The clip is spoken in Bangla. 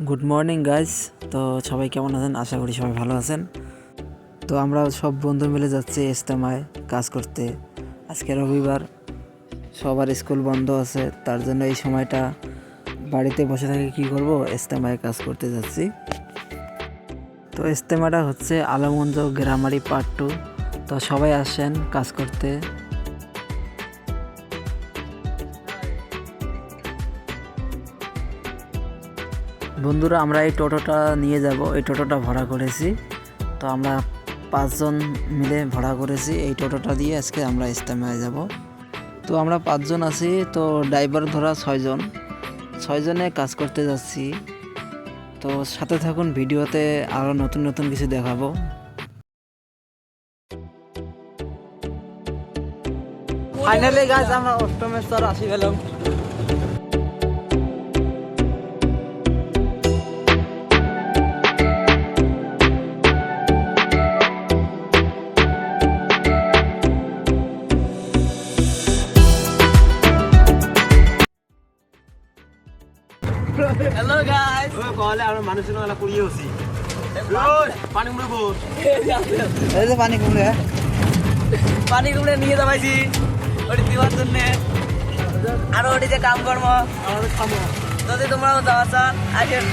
Good morning guys. তো সবাই কেমন আছেন? আশা করি সবাই ভালো আছেন। তো আমরা সব বন্ধু মিলে যাচ্ছি ইজতেমায় কাজ করতে। আজকে রবিবার, সবার স্কুল বন্ধ আছে, তার জন্য এই সময়টা বাড়িতে বসে থেকে কি করব, ইজতেমায় কাজ করতে যাচ্ছি। তো ইজতেমাটা হচ্ছে আলমগঞ্জ গ্রামারি পার্ট 2। তো সবাই আসেন কাজ করতে। বন্ধুরা, আমরা এই টোটোটা নিয়ে যাব, এই টোটোটা ভাড়া করেছি। তো আমরা 5 জন মিলে ভাড়া করেছি এই টোটোটা দিয়ে আজকে আমরা ইজতেমায় যাব। তো আমরা 5 জন আছি, তো ড্রাইভার ধরা 6 জন, 6 জনে কাজ করতে যাচ্ছি। তো সাথে থাকুন, ভিডিওতে আরও নতুন নতুন কিছু দেখাবো। ফাইনালি গাইস, আমরা অষ্টমের স্তর আসি গেলাম। হ্যালো গাইস, ওই কলে আমরা মানুষের মেলা কুড়িয়ে হচ্ছি। ওই পানি মুড়ে বোস, এই যে পানি কুমড়ে পানি কুমড়ে নিয়ে যাবাইছি ওটি দিবার জন্য। আর ওটি যে কাম কর্ম আমাদের খামো যদি তোমরাও যাওয়া চান আসেন।